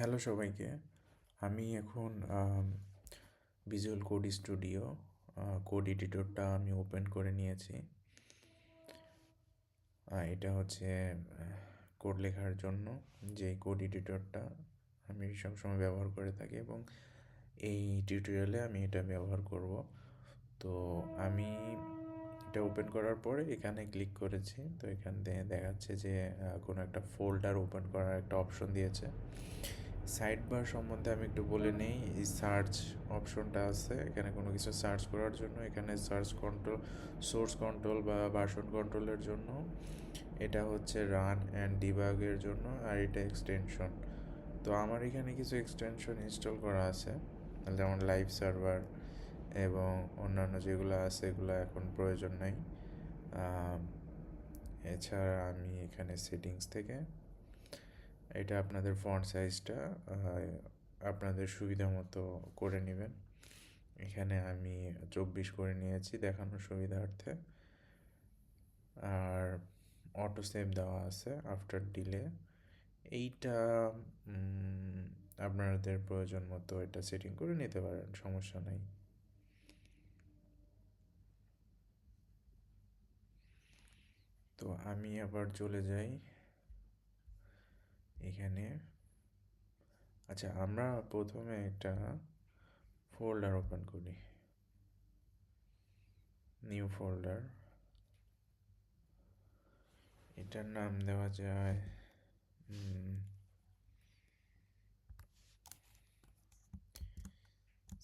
Hello সবাইকে। আমি এখন ভিজুয়াল কোড স্টুডিও কোড এডিটরটা আমি ওপেন করে নিয়েছি। এটা হচ্ছে কোড লেখার জন্য যে কোড এডিটরটা আমি সবসময় ব্যবহার করে থাকি এবং এই টিউটোরিয়ালে আমি এটা ব্যবহার করব। তো আমি এটা ওপেন করার পরে এখানে ক্লিক করেছি। তো এখান থেকে দেখাচ্ছে যে কোনো একটা ফোল্ডার ওপেন করার একটা অপশন দিয়েছে। সাইড বার সম্বন্ধে আমি একটু বলে নেই। এই সার্চ অপশনটা আছে, এখানে কোনো কিছু সার্চ করার জন্য এখানে সার্চ কন্ট্রোল, সোর্স কন্ট্রোল বা ভার্সন কন্ট্রোলের জন্য, এটা হচ্ছে রান অ্যান্ড ডিবাগের জন্য, আর এটা এক্সটেনশন। তো আমার এখানে কিছু এক্সটেনশন ইনস্টল করা আছে, যেমন লাইভ সার্ভার এবং অন্যান্য যেগুলো আছে এগুলো এখন প্রয়োজন নাই। এছাড়া আমি এখানে সেটিংস থেকে এটা আপনাদের ফন্ট সাইজটা আপনাদের সুবিধা মতো করে নেবেন। এখানে আমি 24 করে নিয়েছি দেখানোর সুবিধার্থে। আর অটো সেভ দেওয়া আছে আফটার ডিলে। এইটা আপনাদের প্রয়োজন মতো এটা সেটিং করে নিতে পারেন, সমস্যা নাই। তো আমি আবার চলে যাই এখানে। আচ্ছা, আমরা প্রথমে একটা ফোল্ডার ওপেন করি, নিউ ফোল্ডার। এটার নাম দেওয়া যায়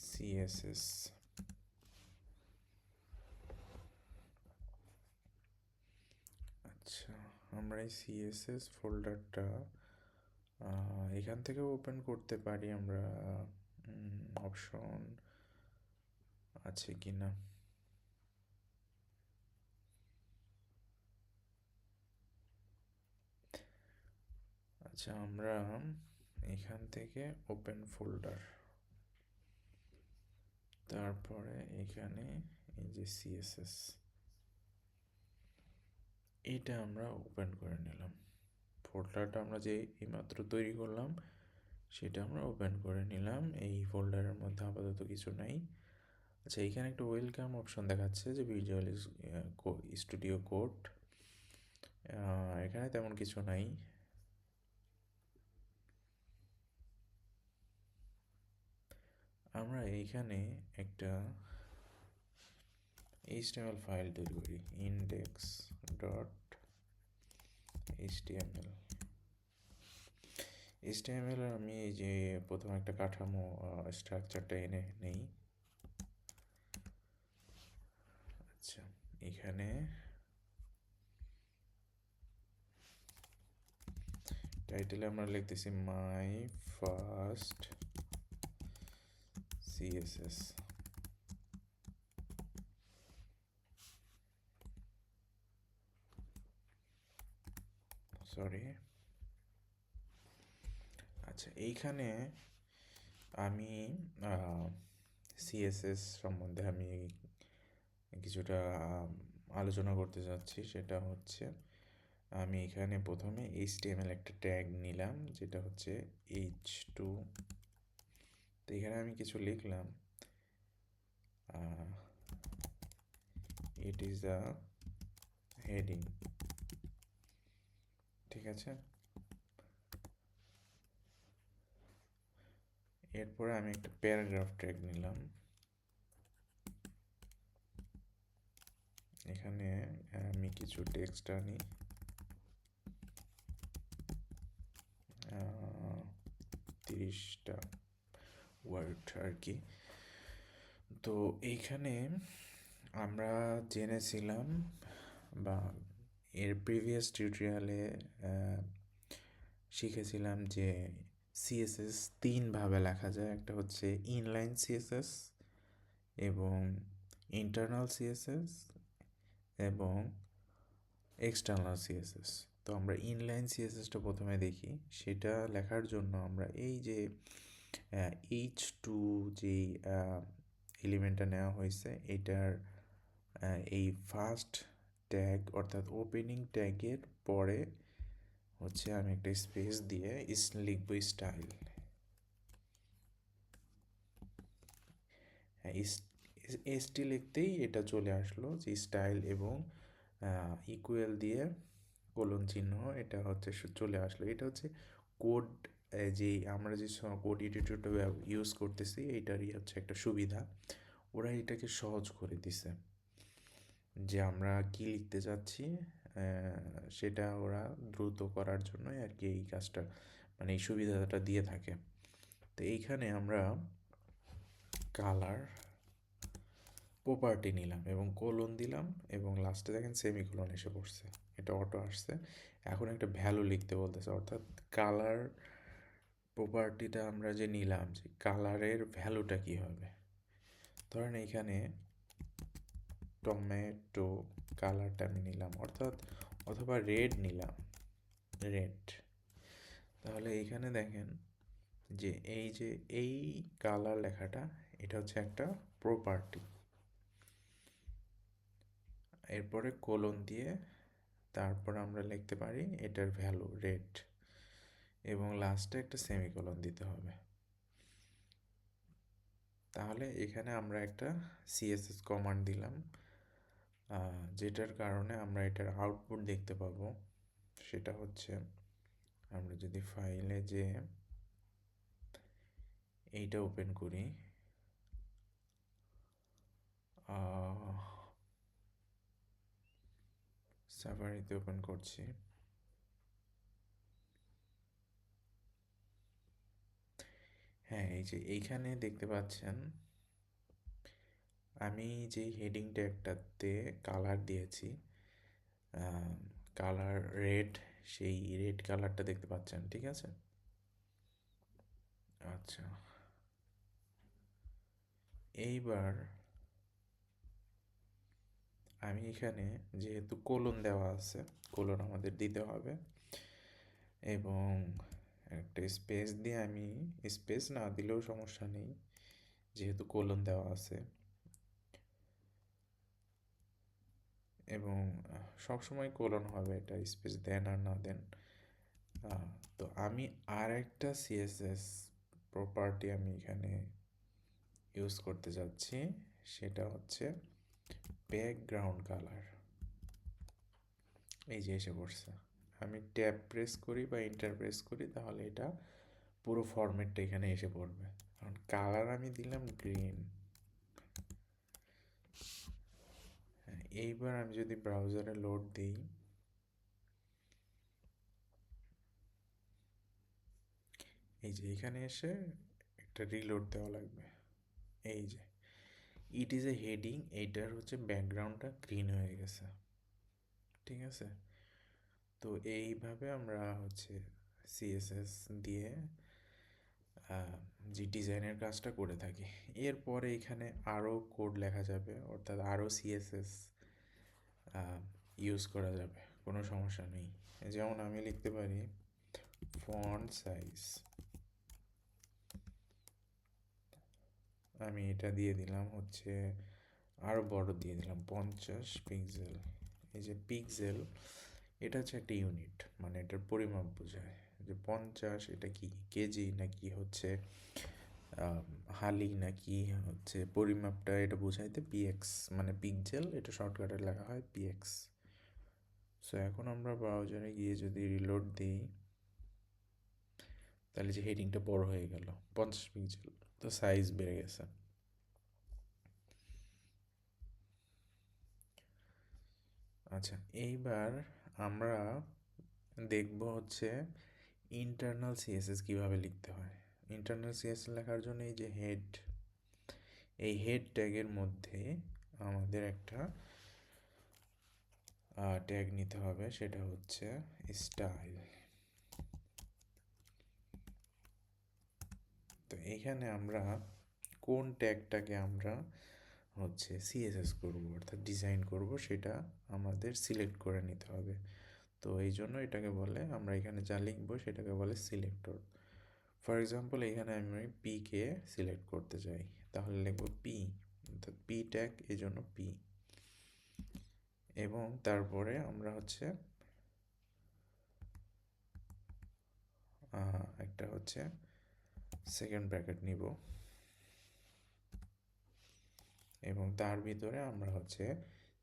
CSS। আচ্ছা, আমরা এই CSS ফোল্ডারটা এখান থেকে ওপেন করতে পারি আমরা। অপশন আছে কি না, আচ্ছা আমরা এখান থেকে ওপেন ফোল্ডার, তারপরে এখানে এই যে CSS, এটা আমরা ওপেন করে নিলাম। ফোল্ডারটা আমরা যে এইমাত্র তৈরি করলাম সেটা আমরা ওপেন করে নিলাম। এই ফোল্ডারের মধ্যে আপাতত কিছু নাই। আচ্ছা, এখানে একটা ওয়েলকাম অপশন দেখাচ্ছে যে ভিজুয়াল স্টুডিও কোড, এখানে তেমন কিছু নাই। আমরা এইখানে একটা HTML ফাইল তৈরি করি, index.html। HTML আমি এই যে প্রথম একটা কাঠামো স্ট্রাকচারটা এনে নেই। আচ্ছা, এখানে টাইটেলে আমরা লিখতেছি মাই ফার্স্ট CSS। সরি। আচ্ছা, এইখানে আমি CSS সম্বন্ধে আমি কিছুটা আলোচনা করতে যাচ্ছি। সেটা হচ্ছে আমি এখানে প্রথমে HTML একটা ট্যাগ নিলাম, যেটা হচ্ছে H2। তো এখানে আমি কিছু লিখলাম, ইট ইজ আ হেডিং। ঠিক আছে, এরপরে আমি একটা প্যারাগ্রাফ ট্যাগ নিলাম। এখানে আমি কিছু টেক্সট আনি, 30টা ওয়ার্ড আর কি। তো এইখানে আমরা জেনেছিলাম বা এর প্রিভিয়াস টিউটোরিয়ালে শিখেছিলাম যে CSS তিনভাবে লেখা যায়। একটা হচ্ছে ইনলাইন CSS এবং ইন্টারনাল CSS এবং এক্সটার্নাল CSS। তো আমরা ইনলাইন CSSটা প্রথমে দেখি। সেটা লেখার জন্য আমরা এই যে H2 যেই এলিমেন্টটা নেওয়া হয়েছে, এটার এই ফার্স্ট ট্যাগ অর্থাৎ ওপেনিং ট্যাগের পরে হচ্ছে আমি একটা স্পেস দিয়ে লিখবো স্টাইল। হ্যাঁ, এসটি লিখতেই এটা চলে আসলো যে স্টাইল এবং ইকুয়াল দিয়ে কোলন চিহ্ন, এটা হচ্ছে চলে আসলো। এটা হচ্ছে কোড, যে আমরা যে কোড এডিটরটা ইউজ করতেছি এইটারই হচ্ছে একটা সুবিধা। ওরা এটাকে সহজ করে দিছে, যে আমরা কি লিখতে চাচ্ছি সেটা ওরা দ্রুত করার জন্যই আর কি এই কাজটা, মানে এই সুবিধাটা দিয়ে থাকে। তো এইখানে আমরা কালার প্রপার্টি নিলাম এবং কোলন দিলাম এবং লাস্টে দেখেন সেমিকোলন এসে পড়ছে, এটা অটো আসছে। এখন একটা ভ্যালু লিখতে বলতেছে, অর্থাৎ কালার প্রপার্টিটা আমরা যে নিলাম, যে কালারের ভ্যালুটা কী হবে। ধরেন এইখানে টমেটো কালারটা আমি নিলাম, অর্থাৎ অথবা রেড নিলাম, রেড। তাহলে এইখানে দেখেন যে এই কালার লেখাটা এটা হচ্ছে একটা প্রপার্টি। এরপরে কোলন দিয়ে তারপর আমরা লিখতে পারি এটার ভ্যালু রেড, এবং লাস্টে একটা সেমিকোলন দিতে হবে। তাহলে এখানে আমরা একটা সিএসএস কমান্ড দিলাম, যেটার কারণে আমরা এটার আউটপুট দেখতে পাবো। সেটা হচ্ছে আমরা যদি ফাইলে যে এইটা ওপেন করি, সাফারিতে ওপেন করছি, হ্যাঁ এই যে এইখানে দেখতে পাচ্ছেন আমি যে হেডিং ট্যাগটাতে কালার দিয়েছি, কালার রেড, সেই রেড কালারটা দেখতে পাচ্ছেন, ঠিক আছে। আচ্ছা, এইবার আমি এখানে যেহেতু কোলন দেওয়া আছে, কোলন আমাদের দিতে হবে, এবং একটা স্পেস দিয়ে, আমি স্পেস না দিলেও সমস্যা নেই যেহেতু কোলন দেওয়া আছে, এবং সবসময় কোলন হবে, এটা স্পেস দেন আর না দেন। তো আমি আর একটা সিএসএস প্রপার্টি আমি এখানে ইউজ করতে যাচ্ছি, সেটা হচ্ছে ব্যাকগ্রাউন্ড কালার। এই যে এসে পড়ছে, আমি ট্যাব প্রেস করি বা এন্টার প্রেস করি তাহলে এটা পুরো ফরম্যাটটা এখানে এসে পড়বে। কারণ কালার আমি দিলাম গ্রিন। এইবার আমি যদি ব্রাউজারে লোড দিই, এই যে এখানে এসে একটা রিলোড দেওয়া লাগবে। এই যে ইট ইজ এ হেডিং, এইটার হচ্ছে ব্যাকগ্রাউন্ডটা গ্রিন হয়ে গেছে, ঠিক আছে। তো এইভাবে আমরা হচ্ছে সিএসএস দিয়ে যে ডিজাইনের কাজটা করে থাকি। এরপরে এখানে আরও কোড লেখা যাবে, অর্থাৎ আরও সিএসএস ইউজ করা যাবে, কোনো সমস্যা নেই। যেমন আমি লিখতে পারি ফন্ট সাইজ, আমি এটা দিয়ে দিলাম হচ্ছে আরও বড় দিয়ে দিলাম 50 পিক্সেল। এই যে পিক্সেল, এটা হচ্ছে একটা ইউনিট, মানে এটার পরিমাপ বোঝায় যে 50 এটা কি কেজি নাকি হচ্ছে হালি নাকি হচ্ছে পরিমাপটা, এটা বোঝাইতে পিএক্স মানে পিক্সেল, এটা শর্টকাটে লেখা হয় পিএক্স। সো এখন আমরা ব্রাউজারে গিয়ে যদি রিলোড দিই তাহলে যে হেডিংটা বড় হয়ে গেল 50 পিক্সেল, তো সাইজ বেড়ে গেছে। আচ্ছা, এইবার আমরা দেখব হচ্ছে ইন্টারনাল সিএসএস কীভাবে লিখতে হয়। ইন্টারনাল সিএসএস লেখার জন্য এই যে হেড, এই হেড ট্যাগের মধ্যে আমাদের একটা ট্যাগ নিতে হবে, সেটা হচ্ছে স্টাইল। তো এইখানে আমরা কোন ট্যাগটাকে আমরা হচ্ছে সিএসএস করব, অর্থাৎ ডিজাইন করব, সেটা আমাদের সিলেক্ট করে নিতে হবে। তো এই জন্য এটাকে বলে, আমরা এখানে যা লিখবো সেটাকে বলে সিলেক্টর। ফর এক্সাম্পল এখানে আমি পিকে সিলেক্ট করতে চাই, তাহলে লিখবো পি, অর্থাৎ পি ট্যাগ, এই জন্য পি। এবং তারপরে আমরা হচ্ছে একটা হচ্ছে সেকেন্ড ব্র্যাকেট নিব, এবং তার ভিতরে আমরা হচ্ছে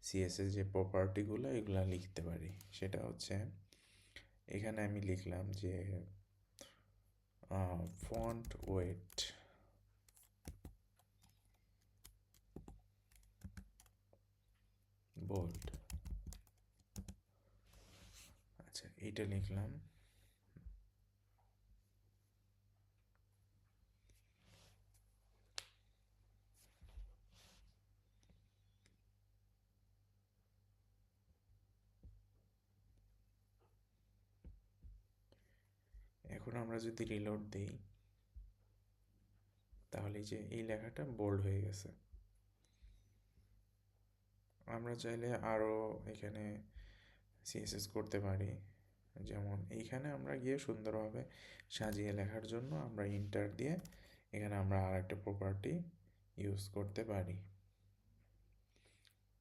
সিএসএস যে প্রপার্টিগুলো এগুলো লিখতে পারি। সেটা হচ্ছে এখানে আমি লিখলাম যে ফন্ট ওয়েট বোল্ড, আচ্ছা এইটা লিখলাম। এখন আমরা যদি রিলোড দিই তাহলে যে এই লেখাটা বোল্ড হয়ে গেছে। আমরা চাইলে আরও এখানে সিএসএস করতে পারি, যেমন এইখানে আমরা গিয়ে সুন্দরভাবে সাজিয়ে লেখার জন্য আমরা ইন্টার দিয়ে এখানে আমরা আর একটা প্রপার্টি ইউজ করতে পারি।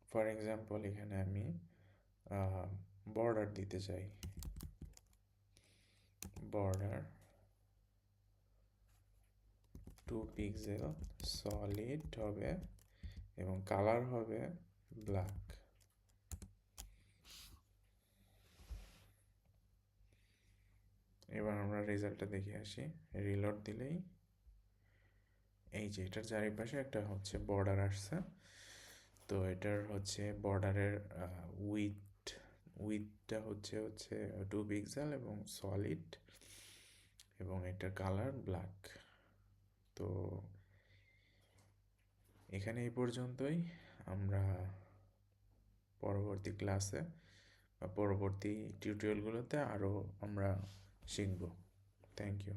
ফর এক্সাম্পল এখানে আমি বর্ডার দিতে চাই, বর্ডার 2 পিক্সেল সলিড হবে এবং কালার হবে ব্ল্যাক। এবার আমরা রেজাল্টটা দেখে আসি। রিলোড দিলেই এই যে এটার চারিপাশে একটা হচ্ছে বর্ডার আসছে। তো এটার হচ্ছে বর্ডারের উইথটা হচ্ছে 2 পিক্সেল এবং সলিড, এবং এটার কালার ব্ল্যাক। তো এখানে এই পর্যন্তই। আমরা পরবর্তী ক্লাসে বা পরবর্তী টিউটোরিয়ালগুলোতে আরও আমরা শিখব। Thank you.